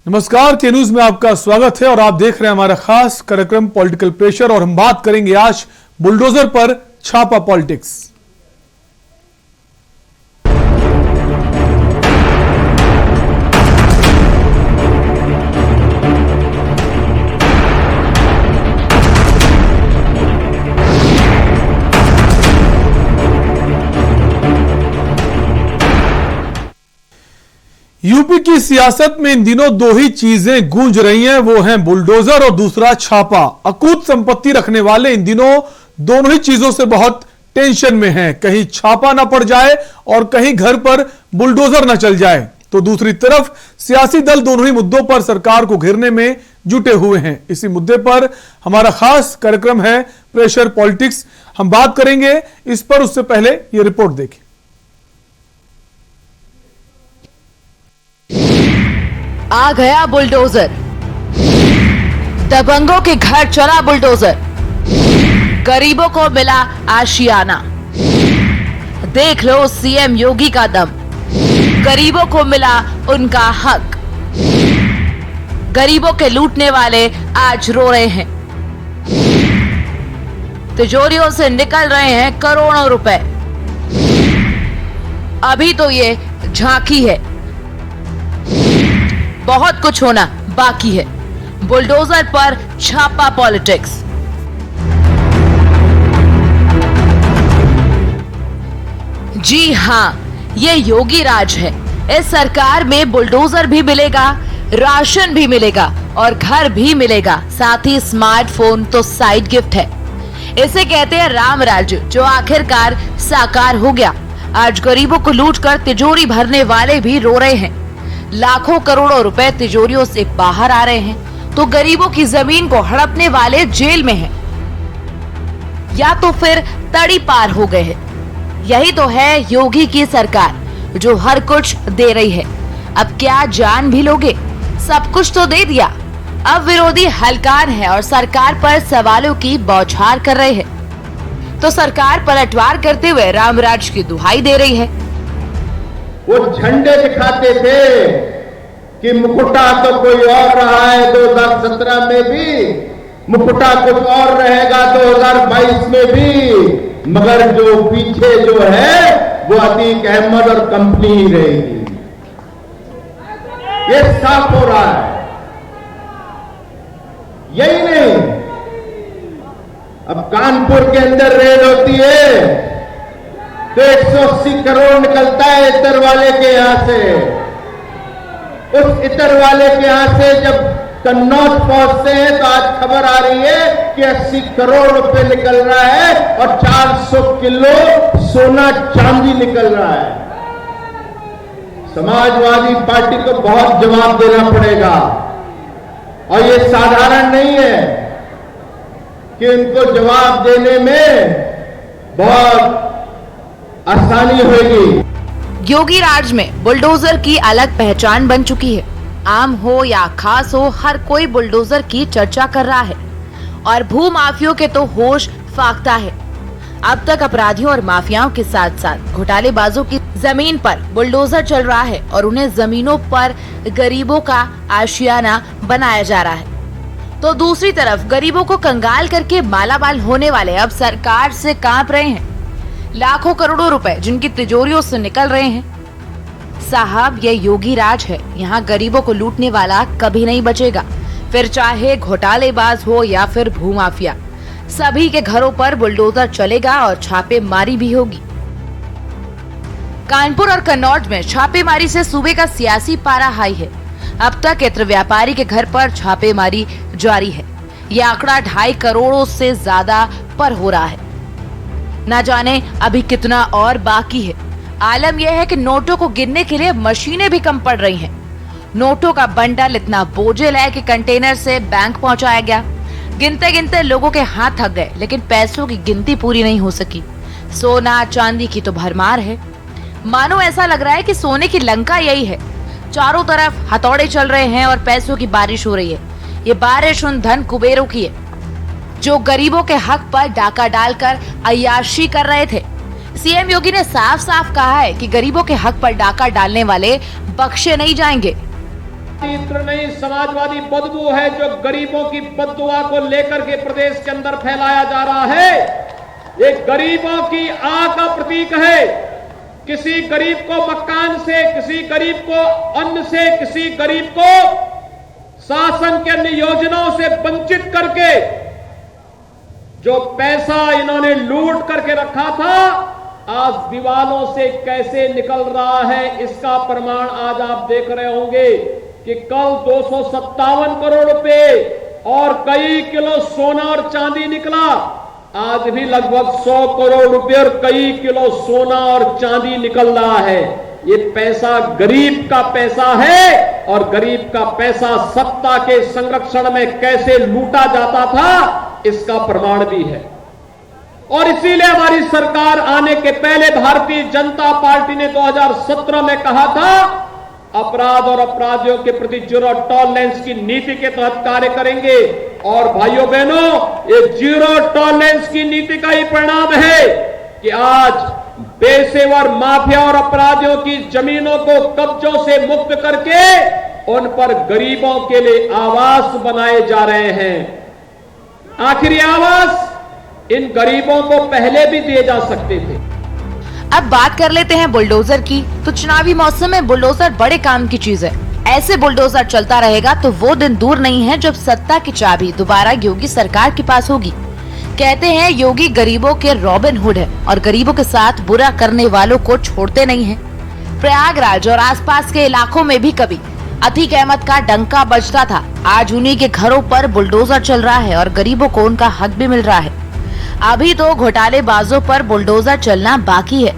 नमस्कार, के न्यूज में आपका स्वागत है और आप देख रहे हैं हमारा खास कार्यक्रम पॉलिटिकल प्रेशर। और हम बात करेंगे आज बुलडोजर पर छापा पॉलिटिक्स। यूपी की सियासत में इन दिनों दो ही चीजें गूंज रही हैं, वो हैं बुलडोजर और दूसरा छापा। अकूत संपत्ति रखने वाले इन दिनों दोनों ही चीजों से बहुत टेंशन में हैं। कहीं छापा ना पड़ जाए और कहीं घर पर बुलडोजर ना चल जाए। तो दूसरी तरफ सियासी दल दोनों ही मुद्दों पर सरकार को घेरने में जुटे हुए हैं। इसी मुद्दे पर हमारा खास कार्यक्रम है प्रेशर पॉलिटिक्स। हम बात करेंगे इस पर, उससे पहले यह रिपोर्ट देखें। आ गया बुलडोजर, दबंगों के घर चला बुलडोजर, गरीबों को मिला आशियाना। देख लो सीएम योगी का दम, गरीबों को मिला उनका हक। गरीबों के लूटने वाले आज रो रहे हैं, तिजोरियों से निकल रहे हैं करोड़ों रुपए। अभी तो ये झांकी है, बहुत कुछ होना बाकी है। बुलडोजर पर छापा पॉलिटिक्स। जी हां, ये योगी राज है। इस सरकार में बुलडोजर भी मिलेगा, राशन भी मिलेगा और घर भी मिलेगा, साथ ही स्मार्टफोन तो साइड गिफ्ट है। इसे कहते हैं राम राज्य, जो आखिरकार साकार हो गया। आज गरीबों को लूटकर तिजोरी भरने वाले भी रो रहे हैं। लाखों करोड़ों रुपए तिजोरियों से बाहर आ रहे हैं, तो गरीबों की जमीन को हड़पने वाले जेल में हैं, या तो फिर तड़ी पार हो गए हैं। यही तो है योगी की सरकार, जो हर कुछ दे रही है। अब क्या जान भी लोगे? सब कुछ तो दे दिया, अब विरोधी हलकान है और सरकार पर सवालों की बौछार कर रहे हैं। तो सरकार पलटवार करते हुए रामराज की दुहाई दे रही है। वो झंडे दिखाते थे कि मुकुटा तो कोई और रहा है 2017 में भी, मुकुटा कुछ और रहेगा 2022 में भी, मगर जो पीछे जो है वो अतीक अहमद और कंपनी ही रहेगी। ये साफ हो रहा है। यही नहीं, अब कानपुर के अंदर रेड होती है तो 180 करोड़ निकलता है इतर वाले के यहां से। उस इतर वाले के यहां से जब कन्नौज पहुंचते हैं तो आज खबर आ रही है कि 80 करोड़ रुपए निकल रहा है और 400 किलो सोना चांदी निकल रहा है। समाजवादी पार्टी को बहुत जवाब देना पड़ेगा और ये साधारण नहीं है कि इनको जवाब देने में बहुत आसानी होगी। योगी राज में बुलडोजर की अलग पहचान बन चुकी है। आम हो या खास हो, हर कोई बुलडोजर की चर्चा कर रहा है और भूमाफियों के तो होश फाख्ता है। अब तक अपराधियों और माफियाओं के साथ साथ घोटालेबाजों की जमीन पर बुलडोजर चल रहा है और उन्हें जमीनों पर गरीबों का आशियाना बनाया जा रहा है। तो दूसरी तरफ गरीबों को कंगाल करके मालामाल होने वाले अब सरकार से कांप रहे हैं। लाखों करोड़ों रुपए जिनकी तिजोरियों से निकल रहे हैं। साहब, ये योगी राज है, यहाँ गरीबों को लूटने वाला कभी नहीं बचेगा। फिर चाहे घोटालेबाज हो या फिर भूमाफिया, सभी के घरों पर बुलडोजर चलेगा और छापेमारी भी होगी। कानपुर और कन्नौज में छापेमारी से सूबे का सियासी पारा हाई है। अब तक इत्र व्यापारी के घर पर छापेमारी जारी है। यह आंकड़ा 2.5 करोड़ से ज्यादा पर हो रहा है। न जाने अभी कितना और बाकी है। आलम यह है कि नोटों को गिनने के लिए मशीनें भी कम पड़ रही हैं। नोटों का बंडल इतना बोझिल है कि कंटेनर से बैंक पहुंचाया गया। गिनते गिनते लोगों के हाथ थक गए, लेकिन पैसों की गिनती पूरी नहीं हो सकी। सोना चांदी की तो भरमार है। मानो ऐसा लग रहा है कि सोने की लंका यही है। चारों तरफ हथौड़े चल रहे हैं और पैसों की बारिश हो रही है। ये बारिश उन धन कुबेरों की है जो गरीबों के हक पर डाका डालकर अय्याशी कर रहे थे। सीएम योगी ने साफ साफ कहा है कि गरीबों के हक पर डाका डालने वाले बख्शे नहीं जाएंगे। इत्र नहीं, समाजवादी बदबू है जो गरीबों की बददुआ को लेकर के प्रदेश के अंदर फैलाया जा रहा है। ये गरीबों की आह का प्रतीक है। किसी गरीब को मकान से, किसी गरीब को अन्न से, किसी गरीब को शासन के अन्य योजनाओं से वंचित करके जो पैसा इन्होंने लूट करके रखा था, आज दीवालों से कैसे निकल रहा है, इसका प्रमाण आज आप देख रहे होंगे कि कल 257 करोड़ रुपए और कई किलो सोना और चांदी निकला। आज भी लगभग 100 करोड़ रुपए और कई किलो सोना और चांदी निकल रहा है। ये पैसा गरीब का पैसा है और गरीब का पैसा सत्ता के संरक्षण में कैसे लूटा जाता था, इसका प्रमाण भी है। और इसीलिए हमारी सरकार आने के पहले भारतीय जनता पार्टी ने 2017 में कहा था अपराध और अपराधियों के प्रति जीरो टॉलरेंस की नीति के तहत कार्य करेंगे। और भाइयों बहनों, ये जीरो टॉलरेंस की नीति का ही परिणाम है कि आज पेशेवर माफिया और अपराधियों की जमीनों को कब्जों से मुक्त करके उन पर गरीबों के लिए आवास बनाए जा रहे हैं। आखिरी आवास इन गरीबों को पहले भी दिए जा सकते थे। अब बात कर लेते हैं बुलडोजर की। तो चुनावी मौसम में बुलडोजर बड़े काम की चीज है। ऐसे बुलडोजर चलता रहेगा तो वो दिन दूर नहीं है जब सत्ता की चाबी दोबारा योगी सरकार के पास होगी। कहते हैं योगी गरीबों के रॉबिन हुड है और गरीबों के साथ बुरा करने वालों को छोड़ते नहीं है। प्रयागराज और आसपास के इलाकों में भी कभी अतीक अहमद का डंका बजता था। आज उन्हीं के घरों पर बुलडोजर चल रहा है और गरीबों को उनका हक भी मिल रहा है। अभी तो घोटालेबाजों पर बुलडोजर चलना बाकी है।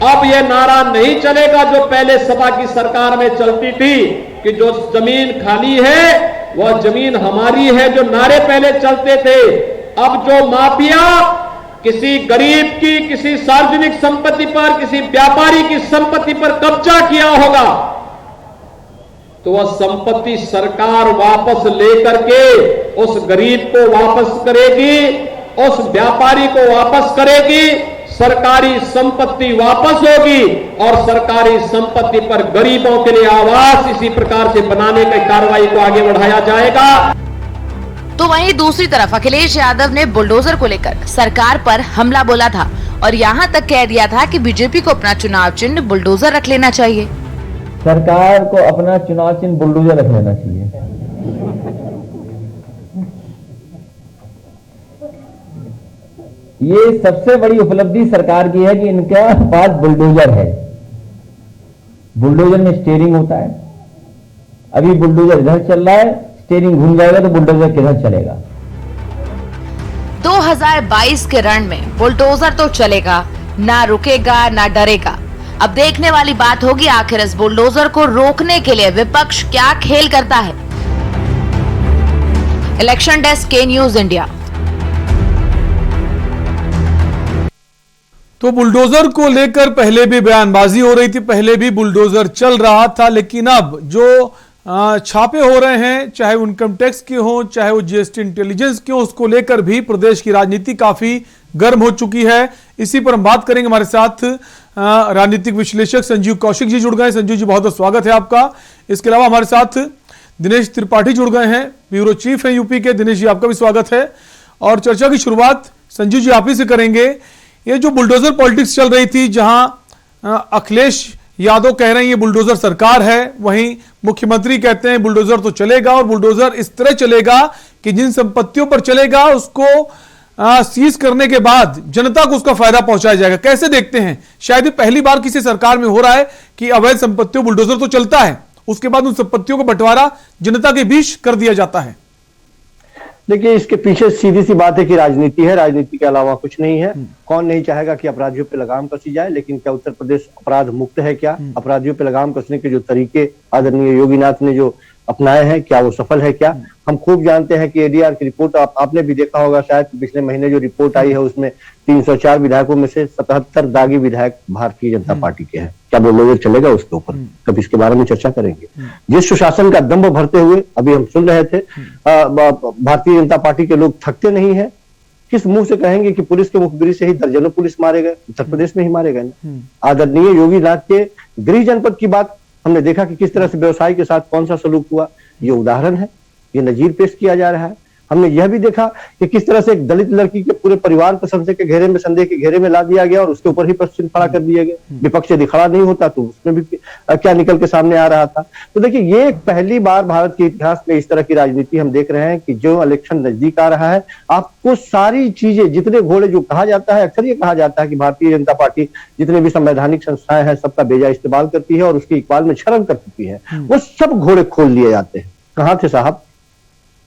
अब यह नारा नहीं चलेगा जो पहले सपा की सरकार में चलती थी कि जो जमीन खाली है वह जमीन हमारी है, जो नारे पहले चलते थे। अब जो माफिया किसी गरीब की, किसी सार्वजनिक संपत्ति पर, किसी व्यापारी की संपत्ति पर कब्जा किया होगा तो वह संपत्ति सरकार वापस लेकर के उस गरीब को वापस करेगी, उस व्यापारी को वापस करेगी, सरकारी संपत्ति वापस होगी और सरकारी संपत्ति पर गरीबों के लिए आवास इसी प्रकार से बनाने की कार्रवाई को आगे बढ़ाया जाएगा। तो वहीं दूसरी तरफ अखिलेश यादव ने बुलडोजर को लेकर सरकार पर हमला बोला था और यहां तक कह दिया था कि बीजेपी को अपना चुनाव चिन्ह बुलडोजर रख लेना चाहिए। सरकार को अपना चुनाव चिन्ह बुलडोजर रख लेना चाहिए। ये सबसे बड़ी उपलब्धि सरकार की है कि इनका पास बुलडोजर है। बुलडोजर में स्टीयरिंग होता है। अभी बुलडोजर इधर चल रहा है, स्टीयरिंग घूम जाएगा तो बुलडोजर किधर चलेगा। 2022 के रण में बुलडोजर तो चलेगा, ना रुकेगा ना डरेगा। अब देखने वाली बात होगी आखिर इस बुलडोजर को रोकने के लिए विपक्ष क्या खेल करता है। इलेक्शन डेस्क के न्यूज इंडिया। तो बुलडोजर को लेकर पहले भी बयानबाजी हो रही थी, पहले भी बुलडोजर चल रहा था, लेकिन अब जो छापे हो रहे हैं, चाहे वो इनकम टैक्स के हों, चाहे वो जीएसटी इंटेलिजेंस के हों, उसको लेकर भी प्रदेश की राजनीति काफी गर्म हो चुकी है। इसी पर हम बात करेंगे। हमारे साथ राजनीतिक विश्लेषक संजीव कौशिक जी जुड़ गए। संजीव जी, बहुत बहुत स्वागत है आपका। इसके अलावा हमारे साथ दिनेश त्रिपाठी जुड़ गए हैं, ब्यूरो चीफ है यूपी के। दिनेश जी, आपका भी स्वागत है। और चर्चा की शुरुआत संजीव जी आप ही से करेंगे। ये जो बुलडोजर पॉलिटिक्स चल रही थी, जहां अखिलेश यादव कह रहे हैं ये बुलडोजर सरकार है, वहीं मुख्यमंत्री कहते हैं बुलडोजर तो चलेगा और बुलडोजर इस तरह चलेगा कि जिन संपत्तियों पर चलेगा उसको सीज करने के बाद जनता को उसका फायदा पहुंचाया जाएगा। कैसे देखते हैं? शायद ये पहली बार किसी सरकार में हो रहा है कि अवैध संपत्तियों बुलडोजर तो चलता है, उसके बाद उन संपत्तियों को बंटवारा जनता के बीच कर दिया जाता है। देखिए, इसके पीछे सीधी सी बात है कि राजनीति है, राजनीति के अलावा कुछ नहीं है। कौन नहीं चाहेगा कि अपराधियों पे लगाम कसी जाए, लेकिन क्या उत्तर प्रदेश अपराध मुक्त है? क्या अपराधियों पे लगाम कसने के जो तरीके आदरणीय योगीनाथ ने जो अपनाए हैं, क्या वो सफल है? क्या हम खूब जानते हैं कि एडीआर की रिपोर्ट आपने भी देखा होगा शायद, पिछले महीने जो रिपोर्ट आई है उसमें 304 विधायकों में से 77 दागी विधायक भारतीय जनता पार्टी के हैं। क्या बुलडोजर चलेगा उसके ऊपर? कब इसके बारे में चर्चा करेंगे। जिस सुशासन का दंभ भरते हुए अभी हम सुन रहे थे, भारतीय जनता पार्टी के लोग थकते नहीं है। किस मुंह से कहेंगे कि पुलिस के मुखबिरी से ही दर्जनों पुलिस मारे गए? उत्तर प्रदेश में ही मारे गए। आदरणीय योगीनाथ के गृह जनपद की बात हमने देखा कि किस तरह से व्यवसाय के साथ कौन सा सलूक हुआ, ये उदाहरण है, ये नजीर पेश किया जा रहा है। हमने यह भी देखा कि किस तरह से एक दलित लड़की के पूरे परिवार को संदेह के घेरे में ला दिया गया और उसके ऊपर ही प्रश्न खड़ा कर दिया गया। विपक्ष यदि खड़ा नहीं होता तो उसमें भी क्या निकल के सामने आ रहा था। तो देखिए, ये पहली बार भारत के इतिहास में इस तरह की राजनीति हम देख रहे हैं कि जो इलेक्शन नजदीक आ रहा है, आपको सारी चीजें, जितने घोड़े जो कहा जाता है, अक्सर ये कहा जाता है कि भारतीय जनता पार्टी जितने भी संवैधानिक संस्थाएं हैं सबका बेजा इस्तेमाल करती है और उसके इकबाल में शर्म कर चुकी है, वो सब घोड़े खोल लिए जाते हैं। कहां थे साहब?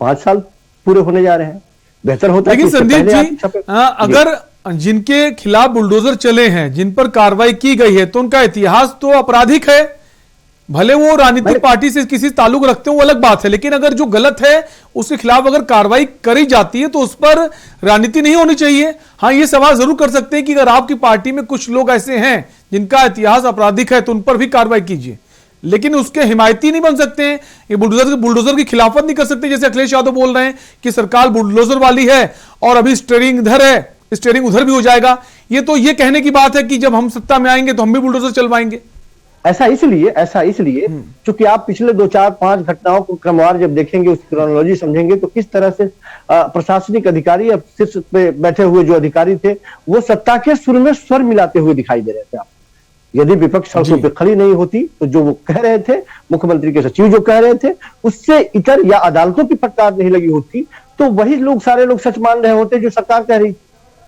5 साल पूरे होने जा रहे हैं। बेहतर होता है। लेकिन संदीप जी, अगर जिनके खिलाफ बुलडोजर चले हैं, जिन पर कार्रवाई की गई है, तो उनका इतिहास तो आपराधिक है। भले वो राजनीतिक पार्टी से किसी ताल्लुक रखते हो, वो अलग बात है, लेकिन अगर जो गलत है उसके खिलाफ अगर कार्रवाई करी जाती है तो उस पर राजनीति नहीं होनी चाहिए। हाँ, ये सवाल जरूर कर सकते हैं कि अगर आपकी पार्टी में कुछ लोग ऐसे हैं जिनका इतिहास आपराधिक है तो उन पर भी कार्रवाई कीजिए, लेकिन उसके हिमायती नहीं बन सकते हैं। ये बुलडोजर की खिलाफत नहीं कर सकते, जैसे अखिलेश यादव बोल रहे हैं कि सरकार बुलडोजर वाली है और अभी स्टीयरिंग इधर है, स्टीयरिंग उधर भी हो जाएगा। ये तो ये कहने की बात है कि जब हम सत्ता में आएंगे तो हम भी बुलडोजर चलवाएंगे। ऐसा इसलिए क्योंकि आप पिछले 2, 4, 5 घटनाओं को क्रमवार जब देखेंगे, उसकी क्रोनोलॉजी समझेंगे, तो किस तरह से प्रशासनिक अधिकारी या शीर्ष पे बैठे हुए जो अधिकारी थे वो सत्ता के सुर में स्वर मिलाते हुए दिखाई दे रहे थे। आप यदि विपक्ष सड़कों पे खड़ी नहीं होती तो जो वो कह रहे थे, मुख्यमंत्री के सचिव जो कह रहे थे, उससे इतर या अदालतों की फटकार नहीं लगी होती, तो वही लोग, सारे लोग सच मान रहे होते जो सरकार कह रही थी।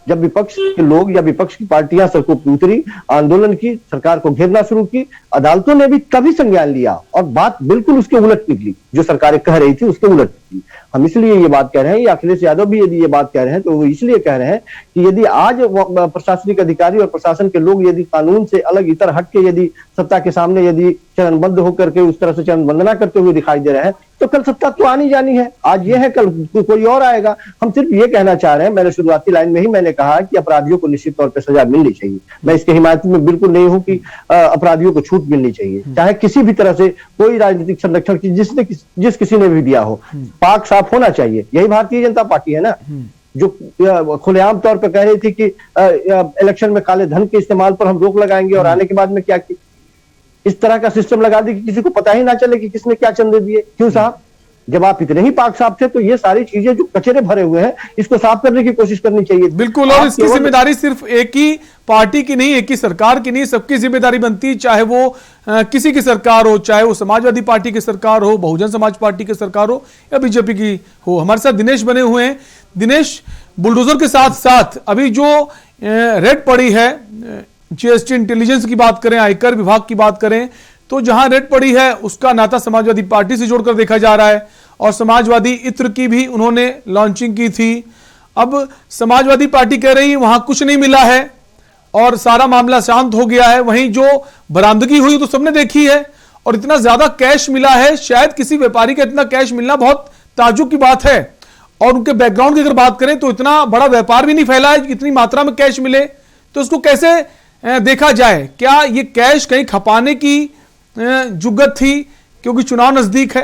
जब विपक्ष के लोग या विपक्ष की पार्टियां सड़कों पर उतरी, आंदोलन की, सरकार को घेरना शुरू की, अदालतों ने भी तभी संज्ञान लिया और बात बिल्कुल उसके उलट निकली। जो सरकारें कह रही थी उसके उलट निकली। हम इसलिए ये बात कह रहे हैं, या अखिलेश यादव भी यदि ये बात कह रहे हैं तो वो इसलिए कह रहे हैं कि यदि आज प्रशासनिक अधिकारी और प्रशासन के लोग यदि कानून से अलग इतर हट के यदि सत्ता के सामने यदि चरणबद्ध होकर के उस तरह से चरण वंदना करते हुए दिखाई दे रहे हैं, तो कल सत्ता तो आनी जानी है। आज ये है, कल कोई और आएगा। हम सिर्फ ये कहना चाह रहे हैं, मैंने शुरुआती लाइन में ही मैंने कहा कि अपराधियों को निश्चित तौर पर सजा मिलनी चाहिए। मैं इसके हिमायत में बिल्कुल नहीं हूं कि अपराधियों को छूट मिलनी चाहिए, चाहे किसी भी तरह से कोई राजनीतिक संरक्षण की जिस किसी ने भी दिया हो, पाक साफ होना चाहिए। यही भारतीय जनता पार्टी है ना, जो खुलेआम तौर पर कह रही थी कि इलेक्शन में काले धन के इस्तेमाल पर हम रोक लगाएंगे, और आने के बाद में क्या की, इस तरह का सिस्टम लगा दी कि किसी को पता ही ना चले कि किसने क्या चंदे दिए। क्यों साहब? जब आप इतने ही पाक साफ थे तो ये सारी चीजें जो कचरे भरे हुए हैं, इसको साफ करने की कोशिश करनी चाहिए। बिल्कुल, और इसकी जिम्मेदारी सिर्फ एक ही पार्टी की नहीं, एक ही सरकार की नहीं, सबकी जिम्मेदारी बनती है। चाहे वो किसी की सरकार हो, चाहे वो समाजवादी पार्टी की सरकार हो, बहुजन समाज पार्टी की सरकार हो, या बीजेपी की हो। हमारे साथ दिनेश बने हुए हैं। दिनेश, बुलडोजर के साथ साथ अभी जो रेड पड़ी है, जीएसटी इंटेलिजेंस की बात करें, आयकर विभाग की बात करें, तो जहां रेड पड़ी है उसका नाता समाजवादी पार्टी से जोड़कर देखा जा रहा है, और समाजवादी इत्र की भी उन्होंने लॉन्चिंग की थी। अब समाजवादी पार्टी कह रही वहां कुछ नहीं मिला है और सारा मामला शांत हो गया है। वहीं जो बरामदगी हुई तो सबने देखी है, और इतना ज्यादा कैश मिला है, शायद किसी व्यापारी का इतना कैश मिलना बहुत ताज्जुब की बात है। और उनके बैकग्राउंड की अगर बात करें तो इतना बड़ा व्यापार भी नहीं फैला है, इतनी मात्रा में कैश मिले, तो उसको कैसे देखा जाए? क्या ये कैश कहीं खपाने की जुगत थी क्योंकि चुनाव नजदीक है?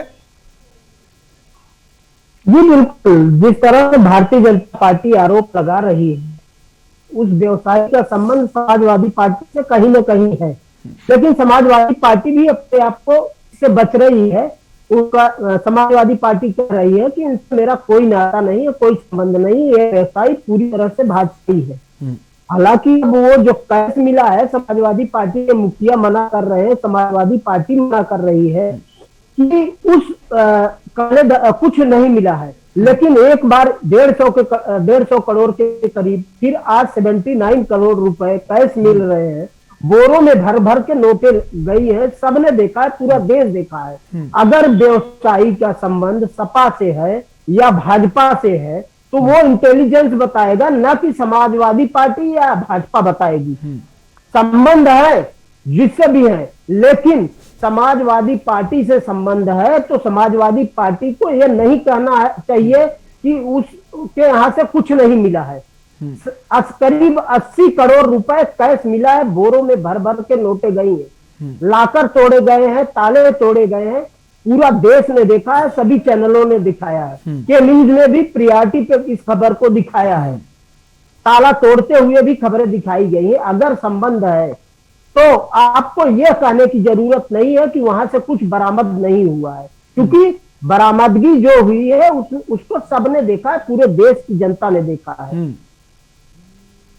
जी बिल्कुल, जिस तरह से भारतीय जनता पार्टी आरोप लगा रही है, उस व्यवसाय का संबंध समाजवादी पार्टी से कहीं न कहीं है, लेकिन समाजवादी पार्टी भी अपने आप को इससे बच रही है। उसका समाजवादी पार्टी कह रही है कि इनसे मेरा कोई नाता नहीं है, कोई संबंध नहीं, ये व्यवसाय पूरी तरह से भाजपा है। हालांकि वो जो कैश मिला है, समाजवादी पार्टी के मुखिया मना कर रहे हैं, समाजवादी पार्टी मना कर रही है कि उस कुछ नहीं मिला है, लेकिन एक बार 150 करोड़ के करीब फिर आज 79 करोड़ रुपए कैश मिल रहे हैं। बोरों में भर भर के नोटें गई है, सबने देखा है, पूरा देश देखा है। अगर व्यवसायी का संबंध सपा से है या भाजपा से है तो वो इंटेलिजेंस बताएगा, न कि समाजवादी पार्टी या भाजपा बताएगी। संबंध है जिससे भी है, लेकिन समाजवादी पार्टी से संबंध है तो समाजवादी पार्टी को यह नहीं कहना चाहिए कि उसके यहां से कुछ नहीं मिला है। करीब 80 करोड़ रुपए कैश मिला है, बोरों में भर भर के नोटे गई हैं, लाकर तोड़े गए हैं, ताले तोड़े गए हैं, पूरा देश ने देखा है, सभी चैनलों ने दिखाया है, के न्यूज ने भी प्रियॉरिटी पे इस खबर को दिखाया है, ताला तोड़ते हुए भी खबरें दिखाई गई है। अगर संबंध है तो आपको यह कहने की जरूरत नहीं है कि वहां से कुछ बरामद नहीं हुआ है, क्योंकि बरामदगी जो हुई है उसको सबने देखा है, पूरे देश की जनता ने देखा है। अब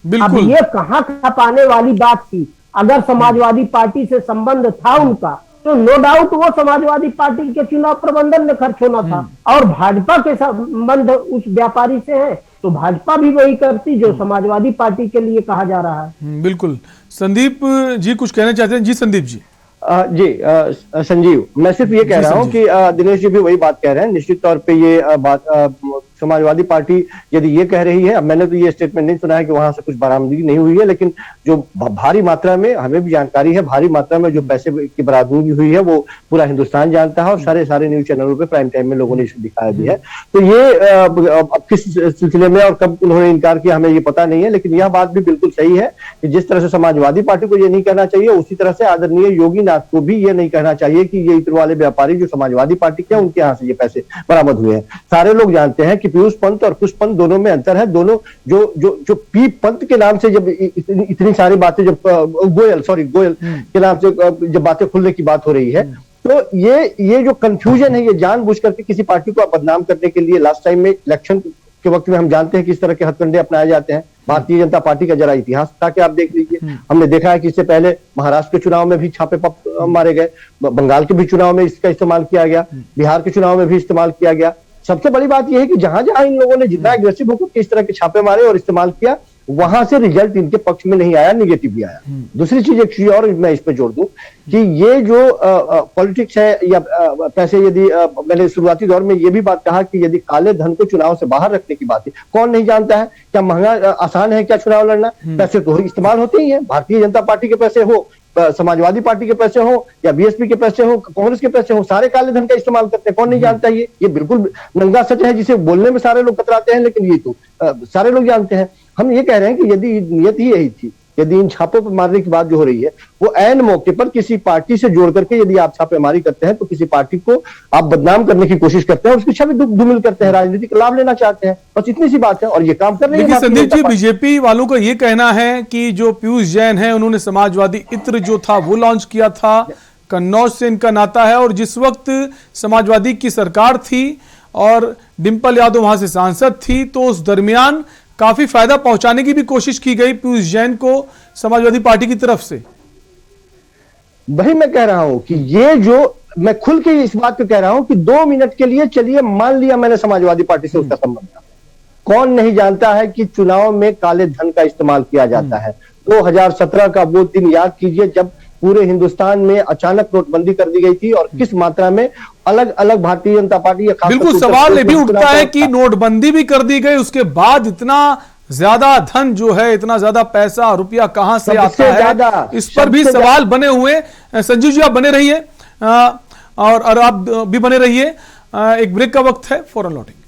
बिल्कुल। ये कहां खपाने वाली बात थी। अगर समाजवादी पार्टी से संबंध था उनका, तो नो डाउट वो समाजवादी पार्टी के चुनाव प्रबंधन में खर्च होना था, और भाजपा के संबंध उस व्यापारी से है तो भाजपा भी वही करती जो समाजवादी पार्टी के लिए कहा जा रहा है। बिल्कुल। संदीप जी कुछ कहना चाहते हैं? जी संदीप जी। संजीव, मैं सिर्फ ये कह रहा हूं कि दिनेश जी भी वही बात कह रहे हैं। निश्चित तौर पे ये बात समाजवादी पार्टी यदि ये कह रही है, अब मैंने तो ये स्टेटमेंट नहीं सुना है कि वहां से कुछ बरामदगी नहीं हुई है, लेकिन जो भारी मात्रा में, हमें भी जानकारी है, भारी मात्रा में जो पैसे की बरामदगी हुई है वो पूरा हिंदुस्तान जानता है, और सारे न्यूज चैनलों पे प्राइम टाइम में लोगों ने इसे दिखाया भी है। तो ये अब किस सिलसिले में और कब उन्होंने इनकार किया हमें ये पता नहीं है, लेकिन यह बात भी बिल्कुल सही है कि जिस तरह से समाजवादी पार्टी को ये नहीं कहना चाहिए, उसी तरह से आदरणीय योगी नाथ को भी ये नहीं कहना चाहिए कि ये इत्र वाले व्यापारी जो समाजवादी पार्टी के, उनके यहाँ से ये पैसे बरामद हुए हैं। सारे लोग जानते हैं कि पीयूष पंत और पुष्प पंत दोनों में अंतर है। दोनों जो पी पंत के नाम से जब इतनी सारी बातें, जब गोयल के नाम से जब बातें खुलने की बात हो रही है, तो ये जो कंफ्यूजन है, ये जानबूझ करके किसी पार्टी को बदनाम करने के लिए, लास्ट टाइम में इलेक्शन के वक्त में हम जानते हैं किस तरह के हथकंडे अपनाए जाते हैं। भारतीय जनता पार्टी का जरा इतिहास था कि आप देख लीजिए, हमने देखा है कि इससे पहले महाराष्ट्र के चुनाव में भी छापे मारे गए, बंगाल के भी चुनाव में इसका इस्तेमाल किया गया, बिहार के चुनाव में भी इस्तेमाल किया गया। सबसे बड़ी बात यह है कि जहां जहां इन लोगों ने जितना एग्रेसिव होकर इस तरह के छापे मारे और इस्तेमाल किया, वहां से रिजल्ट इनके पक्ष में नहीं आया, निगेटिव भी आया। दूसरी चीज, एक चीज और मैं इस पे जोड़ दूं कि ये जो पॉलिटिक्स है या पैसे, यदि मैंने शुरुआती दौर में ये भी बात कहा कि यदि काले धन को चुनाव से बाहर रखने की बात है, कौन नहीं जानता है क्या महंगा आसान है क्या चुनाव लड़ना? पैसे तो इस्तेमाल होते ही है। भारतीय जनता पार्टी के पैसे हो, समाजवादी पार्टी के पैसे हो, या बीएसपी के पैसे हो, कांग्रेस के पैसे हो, सारे काले धन का इस्तेमाल करते हैं। कौन नहीं जानता? ये बिल्कुल नंगा सच है, जिसे बोलने में सारे लोग कतराते हैं, लेकिन ये तो सारे लोग जानते हैं। हम ये कह रहे हैं कि यदि नियत ही यही थी, यदि इन छापों पर मारने की बात जो हो रही है वो ऐन मौके पर किसी पार्टी से जोड़ करके यदि आप छापेमारी करते हैं, तो किसी पार्टी को आप बदनाम करने की कोशिश करते हैं, उसकी छवि धूमिल करते हैं, राजनीतिक लाभ लेना चाहते हैं, बस इतनी सी बात है। और ये काम कर रहे हैं। संदीप जी, बीजेपी वालों का ये कहना है कि जो पीयूष जैन है, उन्होंने समाजवादी इत्र जो था वो लॉन्च किया था, कन्नौज से इनका नाता है, और जिस वक्त समाजवादी की सरकार थी और डिंपल यादव वहां से सांसद थी, तो उस दरमियान काफी फायदा पहुंचाने की भी कोशिश की गई पीयूष जैन को समाजवादी पार्टी की तरफ से। वही मैं कह रहा हूं कि ये जो मैं खुल के इस बात को कह रहा हूं कि 2 मिनट के लिए चलिए मान लिया मैंने समाजवादी पार्टी से उसका संबंध था, कौन नहीं जानता है कि चुनाव में काले धन का इस्तेमाल किया जाता है। 2017 का वो दिन याद कीजिए जब पूरे हिंदुस्तान में अचानक नोटबंदी कर दी गई थी, और किस मात्रा में अलग अलग भारतीय जनता पार्टी, बिल्कुल सवाल ये भी उठता है कि नोटबंदी भी कर दी गई, उसके बाद इतना ज्यादा धन जो है, इतना ज्यादा पैसा रुपया कहां से आता है, इस पर भी सवाल बने हुए। संजीव जी आप बने रहिए और आप भी बने रहिए। एक ब्रेक का वक्त है, फौरन लौटेंगे।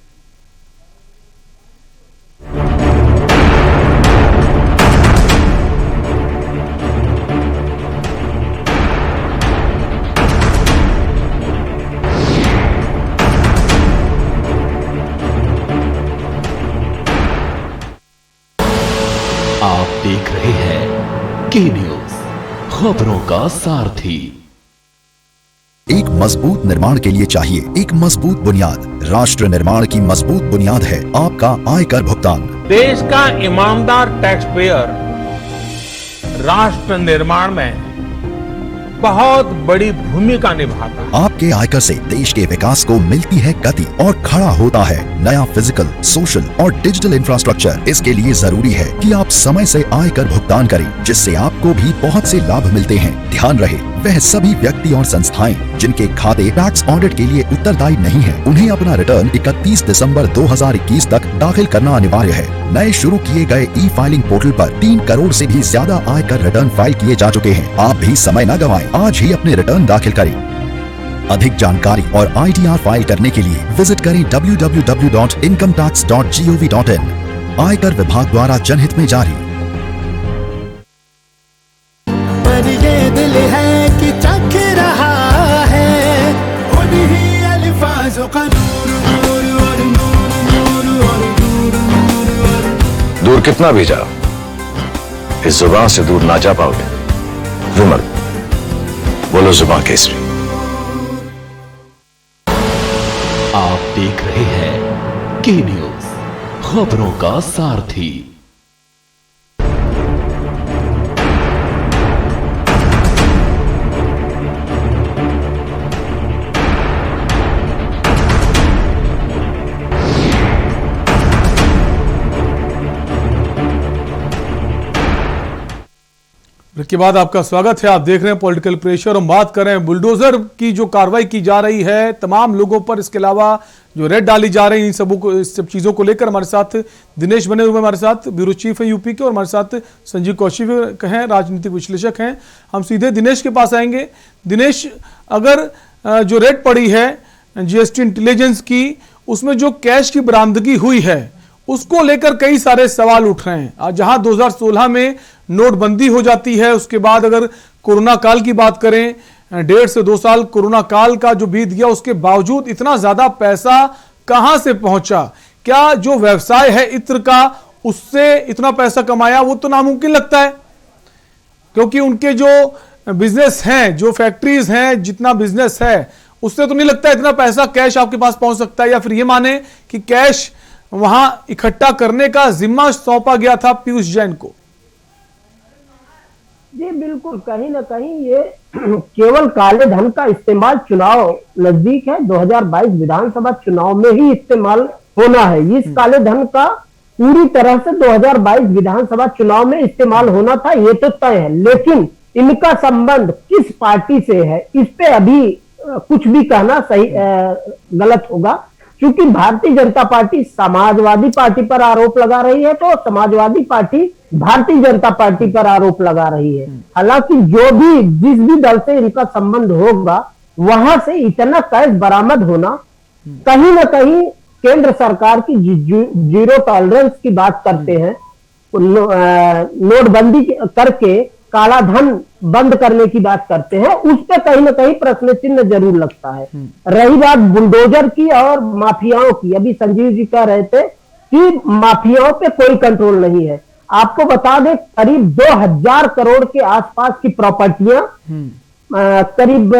आप देख रहे हैं के न्यूज, खबरों का सारथी। एक मजबूत निर्माण के लिए चाहिए एक मजबूत बुनियाद। राष्ट्र निर्माण की मजबूत बुनियाद है आपका आयकर भुगतान। देश का ईमानदार टैक्स पेयर राष्ट्र निर्माण में बहुत बड़ी भूमिका निभाता है। आपके आयकर से देश के विकास को मिलती है गति और खड़ा होता है नया फिजिकल, सोशल और डिजिटल इंफ्रास्ट्रक्चर। इसके लिए जरूरी है कि आप समय से आयकर भुगतान करें, जिससे आपको भी बहुत से लाभ मिलते हैं। ध्यान रहे, वह सभी व्यक्ति और संस्थाएं जिनके खाते टैक्स ऑडिट के लिए उत्तरदायी नहीं है, उन्हें अपना रिटर्न 31 दिसंबर 2021 तक दाखिल करना अनिवार्य है। नए शुरू किए गए ई फाइलिंग पोर्टल पर 3 करोड़ से भी ज्यादा आयकर रिटर्न फाइल किए जा चुके हैं। आप भी समय न गंवाएं, आज ही अपने रिटर्न दाखिल करें। अधिक जानकारी और ITR फाइल करने के लिए विजिट करें www.incometax.gov.in। आयकर विभाग द्वारा जनहित में जारी। पर ये दिल है कि चख रहा है उन्हीं अल्फाजों का नूर नूर और नूर नूर और नूर नूर और। दूर कितना भी जाओ, इस जुबान से दूर ना जा पाओगे। विमल, बोलो जुबान केसरी। आप देख रहे हैं के न्यूज, खबरों का सारथी। के बाद आपका स्वागत है। आप देख रहे हैं पॉलिटिकल प्रेशर। हम बात कर रहे हैं बुलडोजर की जो कार्रवाई की जा रही है तमाम लोगों पर, इसके अलावा जो रेड डाली जा रही है, इस सब चीजों को लेकर हमारे साथ दिनेश बने हुए, हमारे साथ ब्यूरो चीफ है यूपी के, और हमारे साथ संजीव कौशिक हैं, राजनीतिक विश्लेषक हैं। हम सीधे दिनेश के पास आएंगे। दिनेश, अगर जो रेड पड़ी है जीएसटी इंटेलिजेंस की, उसमें जो कैश की बरामदगी हुई है उसको लेकर कई सारे सवाल उठ रहे हैं। जहां 2016 में नोटबंदी हो जाती है, उसके बाद अगर कोरोना काल की बात करें, 1.5 से 2 साल कोरोना काल का जो बीत गया, उसके बावजूद इतना ज्यादा पैसा कहां से पहुंचा? क्या जो व्यवसाय है इत्र का, उससे इतना पैसा कमाया? वो तो नामुमकिन लगता है, क्योंकि उनके जो बिजनेस हैं, जो फैक्ट्रीज हैं, जितना बिजनेस है, उससे तो नहीं लगता इतना पैसा कैश आपके पास पहुंच सकता है। या फिर ये माने कि कैश वहां इकट्ठा करने का जिम्मा सौंपा गया था पीयूष जैन को। जी बिल्कुल, कहीं ना कहीं ये केवल काले धन का इस्तेमाल चुनाव नजदीक है, 2022 विधानसभा चुनाव में ही इस्तेमाल होना है। इस काले धन का पूरी तरह से 2022 विधानसभा चुनाव में इस्तेमाल होना था, ये तो तय है। लेकिन इनका संबंध किस पार्टी से है, इस पे अभी कुछ भी कहना सही गलत होगा, क्योंकि भारतीय जनता पार्टी समाजवादी पार्टी पर आरोप लगा रही है, तो समाजवादी पार्टी भारतीय जनता पार्टी पर आरोप लगा रही है। हालांकि जिस भी दल से इनका संबंध होगा, वहां से इतना कैश बरामद होना कहीं ना कहीं केंद्र सरकार की जीरो टॉलरेंस की बात करते हैं, नोटबंदी करके काला धन बंद करने की बात करते हैं, उस पर कहीं ना कहीं प्रश्न चिन्ह जरूर लगता है। रही बात बुलडोजर की और माफियाओं की, अभी संजीव जी कह रहे थे कि माफियाओं पे कोई कंट्रोल नहीं है। आपको बता दें, करीब 2000 करोड़ के आसपास की प्रॉपर्टियां, करीब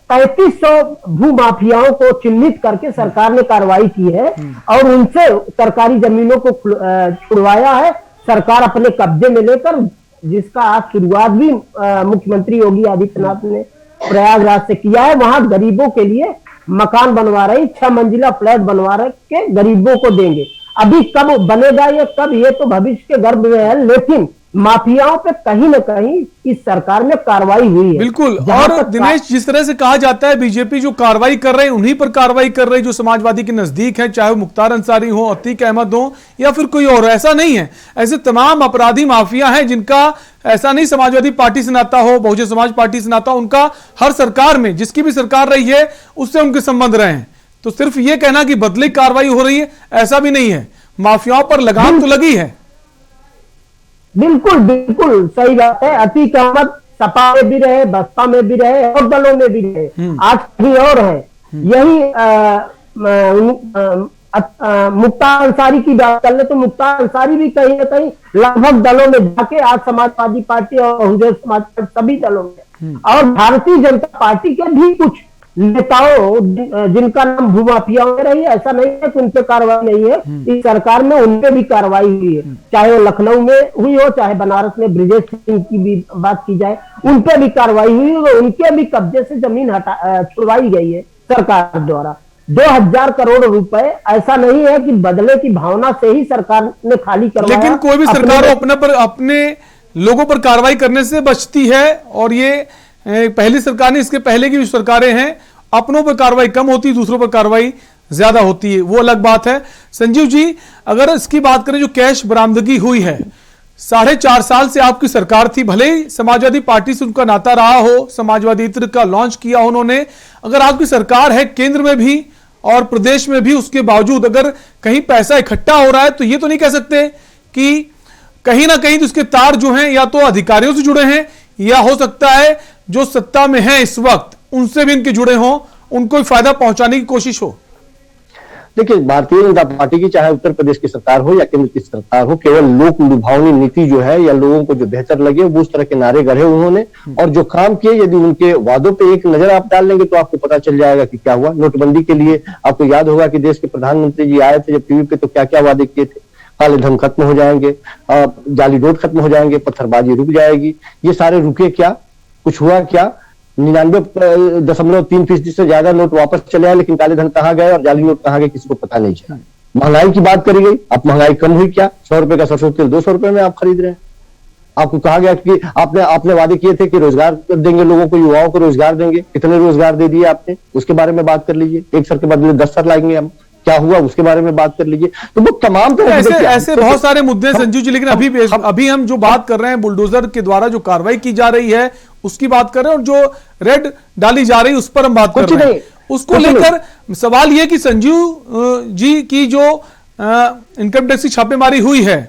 3300 भू माफियाओं को चिन्हित करके सरकार ने कार्रवाई की है और उनसे सरकारी जमीनों को छुड़वाया है सरकार अपने कब्जे में लेकर, जिसका आज शुरुआत भी मुख्यमंत्री योगी आदित्यनाथ ने प्रयागराज से किया है। वहां गरीबों के लिए मकान बनवा रही, 6 मंजिला फ्लैट बनवा के गरीबों को देंगे। अभी कब बनेगा ये, कब, ये तो भविष्य के गर्भ में है, लेकिन माफियाओं पे कहीं ना कहीं इस सरकार में कार्रवाई हुई है। बिल्कुल। और दिनेश, जिस तरह से कहा जाता है बीजेपी जो कार्रवाई कर रहे हैं उन्हीं पर कार्रवाई कर रही जो समाजवादी के नजदीक हैं, चाहे वो मुख्तार अंसारी हो, अतीक अहमद हो या फिर कोई और, ऐसा नहीं है। ऐसे तमाम अपराधी माफिया हैं जिनका ऐसा नहीं समाजवादी पार्टी से नाता हो, बहुजन समाज पार्टी से नाता हो, उनका हर सरकार में, जिसकी भी सरकार रही है, उससे उनके संबंध रहे हैं। तो सिर्फ ये कहना कि बदले कार्रवाई हो रही है, ऐसा भी नहीं है। माफियाओं पर लगाम तो लगी है। बिल्कुल बिल्कुल सही बात है। अतीक अहमद सपा में भी रहे, बसपा में भी रहे और दलों में भी रहे, आज कहीं और है। यही मुख्तार अंसारी की बात कर ले तो मुख्तार अंसारी भी कहीं ना कहीं लगभग दलों में जाके आज समाजवादी पार्टी और बहुजन समाज पार्टी सभी दलों में, और भारतीय जनता पार्टी के भी कुछ नेताओं जिनका नाम भूमाफियाओं में रही है, ऐसा नहीं है कि उन पे कार्रवाई नहीं है। इस सरकार में उन पे भी कार्रवाई हुई है, चाहे वो लखनऊ में हुई हो, चाहे बनारस में ब्रिजेश सिंह की भी बात की जाए, उन पे भी कार्रवाई हुई है। उनके भी कब्जे से जमीन छुड़वाई गई है सरकार द्वारा। 2000 करोड़ रुपए, ऐसा नहीं है कि बदले की भावना से ही सरकार ने खाली करवाया। लेकिन कोई भी सरकार अपने लोगों पर कार्रवाई करने से बचती है, और ये पहली सरकार नहीं, इसके पहले की जो सरकारें हैं, अपनों पर कार्रवाई कम होती है, दूसरों पर कार्रवाई ज्यादा होती है, वो अलग बात है। संजीव जी, अगर इसकी बात करें, जो कैश बरामदगी हुई है, 4.5 साल से आपकी सरकार थी, भले ही समाजवादी पार्टी से उनका नाता रहा हो, समाजवादी इत्र का लॉन्च किया उन्होंने, अगर आपकी सरकार है केंद्र में भी और प्रदेश में भी, उसके बावजूद अगर कहीं पैसा इकट्ठा हो रहा है, तो ये तो नहीं कह सकते कि कहीं ना कहीं तो उसके तार जो हैं या तो अधिकारियों से जुड़े हैं, या हो सकता है जो सत्ता में है इस वक्त उनसे भी इनके जुड़े हों, उनको फायदा पहुंचाने की कोशिश हो। देखिए, भारतीय जनता पार्टी की चाहे उत्तर प्रदेश की सरकार हो या केंद्र की सरकार हो, केवल लोक लुभावनी नीति जो है या लोगों को जो बेहतर लगे वो उस तरह के नारे गढ़े उन्होंने, और जो काम किए, यदि उनके वादों पे एक नजर आप डाल लेंगे तो आपको पता चल जाएगा कि क्या हुआ। नोटबंदी के लिए आपको याद होगा कि देश के प्रधानमंत्री जी आए थे जब टीवी पे, तो क्या क्या वादे किए थे। काले धन खत्म हो जाएंगे, जाली नोट खत्म हो जाएंगे, पत्थरबाजी रुक जाएगी। ये सारे रुके क्या? कुछ हुआ क्या? 99.3% से ज्यादा नोट वापस चले आए, लेकिन काले धन कहाँ गए और जाली नोट कहाँ गए किसी को पता नहीं चला। महंगाई की बात करी गई, अब महंगाई कम हुई क्या? 100 रुपए का सरसों तेल 200 रुपए में आप खरीद रहे हैं। आपको कहा गया कि आपने वादे किए थे कि रोजगार देंगे लोगों को, युवाओं को रोजगार देंगे। कितने रोजगार दे दिए आपने, उसके बारे में बात कर लीजिए। एक सर के बदले 10 सर लाएंगे हम, क्या हुआ उसके बारे में बात कर लीजिए। तो वो तमाम तरह ऐसे बहुत सारे मुद्दे हैं संजीव जी, लेकिन अभी हम जो बात कर रहे हैं बुलडोजर के द्वारा जो कार्रवाई की जा रही है उसकी बात कर रहे हैं, और जो रेड डाली जा रही है उस पर हम बात कर रहे हैं। उसको लेकर सवाल यह कि संजीव जी की जो इनकम टैक्स की छापेमारी हुई है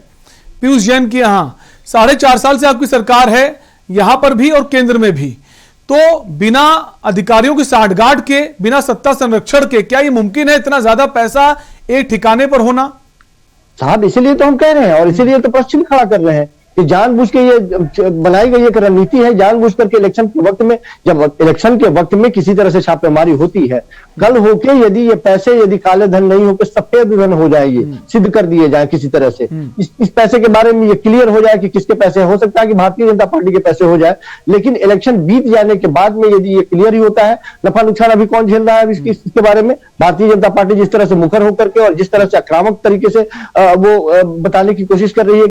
पीयूष जैन की, यहाँ 4.5 साल से आपकी सरकार है, यहां पर भी और केंद्र में भी, तो बिना अधिकारियों की साठगांठ के, बिना सत्ता संरक्षण के क्या ये मुमकिन है इतना ज्यादा पैसा एक ठिकाने पर होना? साहब, इसीलिए तो हम कह रहे हैं और इसीलिए तो प्रश्न खड़ा कर रहे हैं कि जानबूझ के ये बनाई गई एक रणनीति है। जानबूझ करके इलेक्शन के वक्त में, जब इलेक्शन के वक्त में किसी तरह से छापेमारी होती है, कल होके यदि ये पैसे यदि काले धन नहीं होकर सफेद धन हो जाएंगे, सिद्ध कर दिए जाए किसी तरह से, इस पैसे के बारे में ये क्लियर हो जाए कि किसके पैसे, हो सकता है कि भारतीय जनता पार्टी के पैसे हो जाए, लेकिन इलेक्शन बीत जाने के बाद में यदि ये क्लियर ही होता है, नफा नुकसान अभी कौन झेल रहा है इसके बारे में। भारतीय जनता पार्टी जिस तरह से मुखर होकर के और जिस तरह से आक्रामक तरीके से वो बताने की कोशिश कर रही है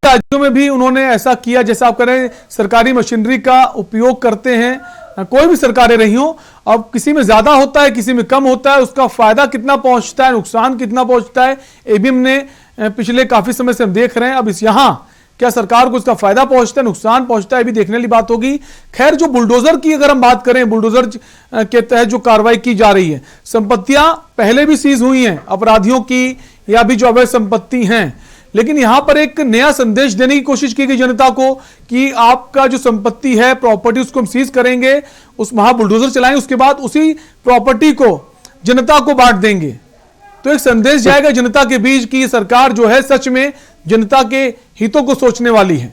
राज्यों में भी उन्होंने ऐसा किया, जैसा आप कह रहे हैं सरकारी मशीनरी का उपयोग करते हैं, कोई भी सरकारें रही हो, अब किसी में ज्यादा होता है किसी में कम होता है, उसका फायदा कितना पहुंचता है, नुकसान कितना पहुंचता है, एबीएम ने पिछले काफी समय से हम देख रहे हैं। अब इस यहां क्या सरकार को इसका फायदा पहुंचता है, नुकसान पहुंचता है, भी देखने वाली बात होगी। खैर, जो बुलडोजर की अगर हम बात करें, बुलडोजर के तहत जो कार्रवाई की जा रही है, संपत्तियां पहले भी सीज हुई हैं अपराधियों की या भी जो अवैध संपत्ति हैं, लेकिन यहां पर एक नया संदेश देने की कोशिश की गई जनता को कि आपका जो संपत्ति है, प्रॉपर्टी, उसको हम सीज करेंगे, उस वहां बुलडोजर चलाएंगे, उसके बाद उसी प्रॉपर्टी को जनता को बांट देंगे। तो एक संदेश जाएगा जनता के बीच कि सरकार जो है सच में जनता के हितों को सोचने वाली है।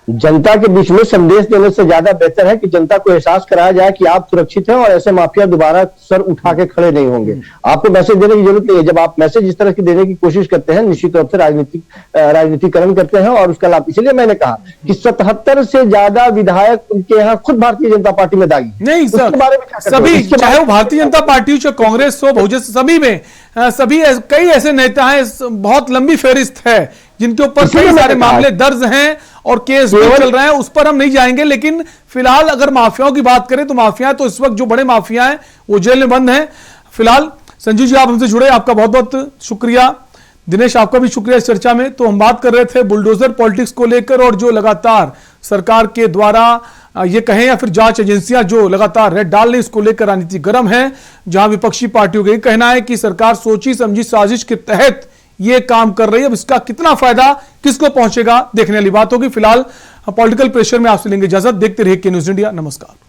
जनता के बीच में संदेश देने से ज्यादा बेहतर है कि जनता को एहसास कराया जाए कि आप सुरक्षित हैं और ऐसे माफिया दोबारा सर उठा के खड़े नहीं होंगे। आपको मैसेज देने की जरूरत नहीं है। जब आप मैसेज इस तरह की देने की कोशिश करते हैं, निश्चित तौर से राजनीतिकरण करते हैं और उसका लाभ, इसलिए मैंने कहा कि 77 से ज्यादा विधायक उनके यहाँ खुद भारतीय जनता पार्टी में दागी नहीं सर, सभी, चाहे वो भारतीय जनता पार्टी हो, चाहे कांग्रेस हो, बहुजन, सभी में सभी कई ऐसे नेता हैं, बहुत लंबी फहरिस्त है जिनके ऊपर कई सारे मामले दर्ज हैं और केस भी चल रहे हैं, उस पर हम नहीं जाएंगे। लेकिन फिलहाल अगर माफियाओं की बात करें तो माफिया तो इस वक्त जो बड़े माफिया हैं वो जेल में बंद हैं। फिलहाल संजीव जी, आप हमसे जुड़े, आपका बहुत बहुत शुक्रिया। दिनेश, आपका भी शुक्रिया इस चर्चा में। तो हम बात कर रहे थे बुलडोजर पॉलिटिक्स को लेकर और जो लगातार सरकार के द्वारा ये कहें या फिर जांच एजेंसियां जो लगातार रेड डाल रही, इसको लेकर राजनीति गर्म है, जहां विपक्षी पार्टियों का कहना है कि सरकार सोची समझी साजिश के तहत ये काम कर रही है। अब इसका कितना फायदा किसको पहुंचेगा देखने वाली बात होगी। फिलहाल पॉलिटिकल प्रेशर में आपसे लेंगे इजाजत। देखते रहिए के न्यूज़ इंडिया। नमस्कार।